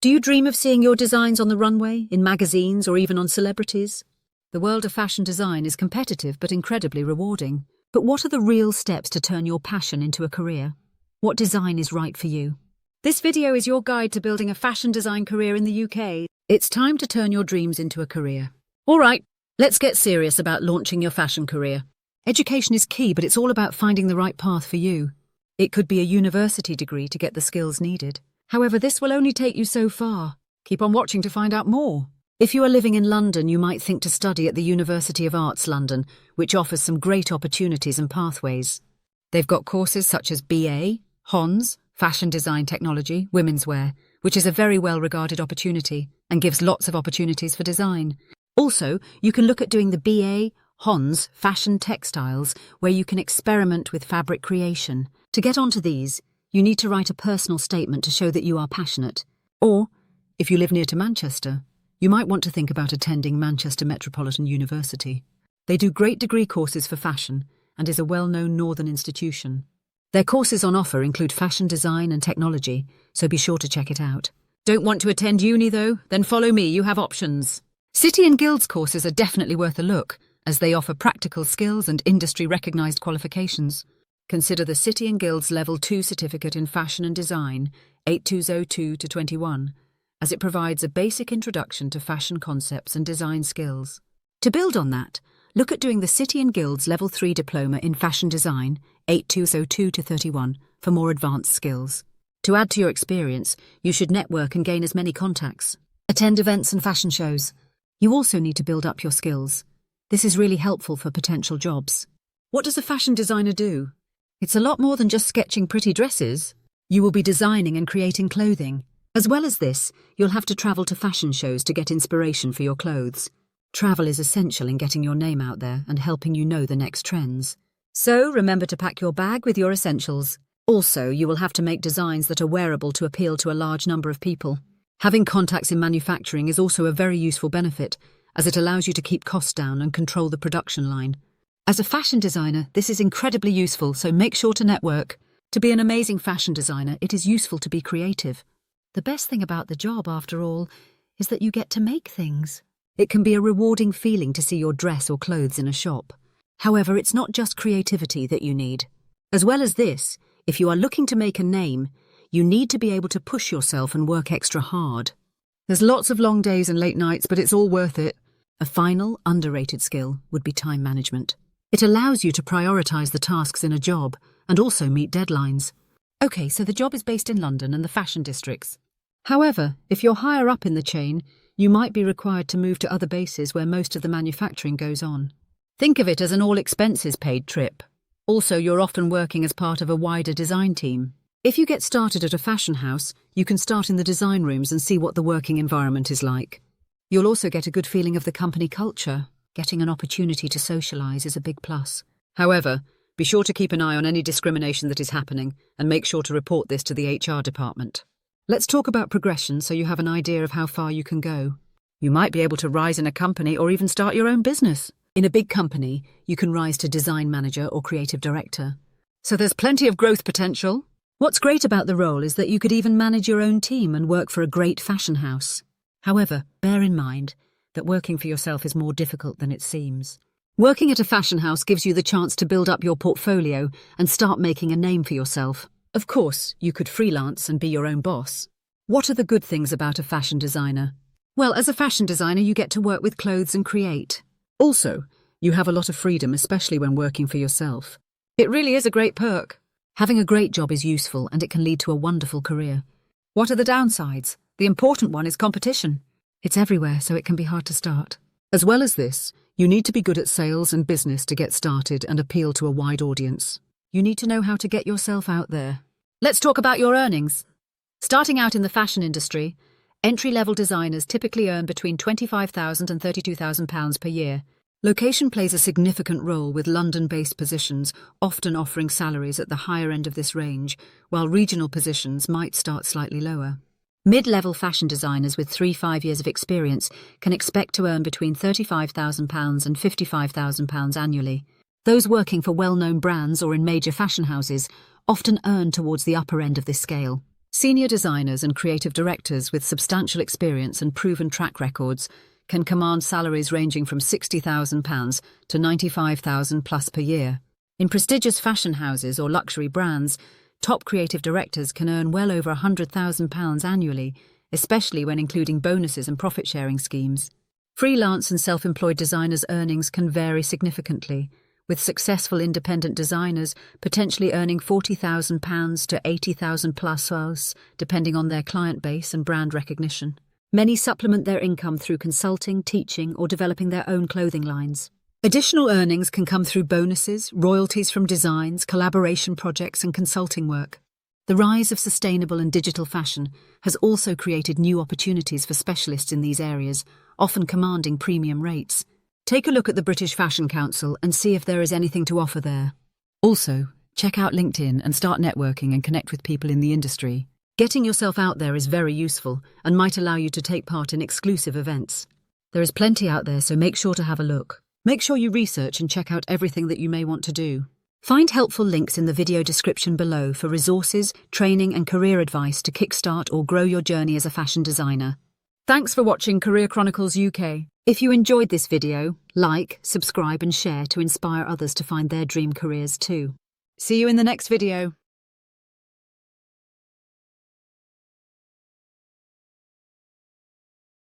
Do you dream of seeing your designs on the runway, in magazines, or even on celebrities? The world of fashion design is competitive but incredibly rewarding. But what are the real steps to turn your passion into a career? What design is right for you? This video is your guide to building a fashion design career in the UK. It's time to turn your dreams into a career. All right, let's get serious about launching your fashion career. Education is key, but it's all about finding the right path for you. It could be a university degree to get the skills needed. However, this will only take you so far. Keep on watching to find out more. If you are living in London, you might think to study at the University of Arts London, which offers some great opportunities and pathways. They've got courses such as BA, HONS, Fashion Design Technology, Women's Wear, which is a very well-regarded opportunity and gives lots of opportunities for design. Also, you can look at doing the BA, HONS, Fashion Textiles, where you can experiment with fabric creation. To get onto these, you need to write a personal statement to show that you are passionate. Or, if you live near to Manchester, you might want to think about attending Manchester Metropolitan University. They do great degree courses for fashion and is a well-known northern institution. Their courses on offer include fashion design and technology, so be sure to check it out. Don't want to attend uni though? Then follow me, you have options. City and Guilds courses are definitely worth a look, as they offer practical skills and industry-recognised qualifications. Consider the City and Guilds Level 2 Certificate in Fashion and Design, 8202-21, as it provides a basic introduction to fashion concepts and design skills. To build on that, look at doing the City and Guilds Level 3 Diploma in Fashion Design, 8202-31, for more advanced skills. To add to your experience, you should network and gain as many contacts. Attend events and fashion shows. You also need to build up your skills. This is really helpful for potential jobs. What does a fashion designer do? It's a lot more than just sketching pretty dresses. You will be designing and creating clothing. As well as this, you'll have to travel to fashion shows to get inspiration for your clothes. Travel is essential in getting your name out there and helping you know the next trends. So remember to pack your bag with your essentials. Also, you will have to make designs that are wearable to appeal to a large number of people. Having contacts in manufacturing is also a very useful benefit, as it allows you to keep costs down and control the production line. As a fashion designer, this is incredibly useful, so make sure to network. To be an amazing fashion designer, it is useful to be creative. The best thing about the job, after all, is that you get to make things. It can be a rewarding feeling to see your dress or clothes in a shop. However, it's not just creativity that you need. As well as this, if you are looking to make a name, you need to be able to push yourself and work extra hard. There's lots of long days and late nights, but it's all worth it. A final, underrated skill would be time management. It allows you to prioritise the tasks in a job and also meet deadlines. Okay, so the job is based in London and the fashion districts. However, if you're higher up in the chain, you might be required to move to other bases where most of the manufacturing goes on. Think of it as an all-expenses-paid trip. Also, you're often working as part of a wider design team. If you get started at a fashion house, you can start in the design rooms and see what the working environment is like. You'll also get a good feeling of the company culture. Getting an opportunity to socialise is a big plus. However, be sure to keep an eye on any discrimination that is happening and make sure to report this to the HR department. Let's talk about progression so you have an idea of how far you can go. You might be able to rise in a company or even start your own business. In a big company, you can rise to design manager or creative director. So there's plenty of growth potential. What's great about the role is that you could even manage your own team and work for a great fashion house. However, bear in mind that working for yourself is more difficult than it seems. Working at a fashion house gives you the chance to build up your portfolio and start making a name for yourself. Of course, you could freelance and be your own boss. What are the good things about a fashion designer? Well, as a fashion designer, you get to work with clothes and create. Also, you have a lot of freedom, especially when working for yourself. It really is a great perk. Having a great job is useful and it can lead to a wonderful career. What are the downsides? The important one is competition. It's everywhere, so it can be hard to start. As well as this, you need to be good at sales and business to get started and appeal to a wide audience. You need to know how to get yourself out there. Let's talk about your earnings. Starting out in the fashion industry, entry-level designers typically earn between £25,000 and £32,000 per year. Location plays a significant role, with London-based positions often offering salaries at the higher end of this range, while regional positions might start slightly lower. Mid-level fashion designers with 3-5 years of experience can expect to earn between £35,000 and £55,000 annually. Those working for well-known brands or in major fashion houses often earn towards the upper end of this scale. Senior designers and creative directors with substantial experience and proven track records can command salaries ranging from £60,000 to £95,000 plus per year. In prestigious fashion houses or luxury brands, top creative directors can earn well over £100,000 annually, especially when including bonuses and profit-sharing schemes. Freelance and self-employed designers' earnings can vary significantly, with successful independent designers potentially earning £40,000 to £80,000 plus, depending on their client base and brand recognition. Many supplement their income through consulting, teaching, or developing their own clothing lines. Additional earnings can come through bonuses, royalties from designs, collaboration projects, and consulting work. The rise of sustainable and digital fashion has also created new opportunities for specialists in these areas, often commanding premium rates. Take a look at the British Fashion Council and see if there is anything to offer there. Also, check out LinkedIn and start networking and connect with people in the industry. Getting yourself out there is very useful and might allow you to take part in exclusive events. There is plenty out there, so make sure to have a look. Make sure you research and check out everything that you may want to do. Find helpful links in the video description below for resources, training and career advice to kickstart or grow your journey as a fashion designer. Thanks for watching Career Chronicles UK. If you enjoyed this video, like, subscribe and share to inspire others to find their dream careers too. See you in the next video.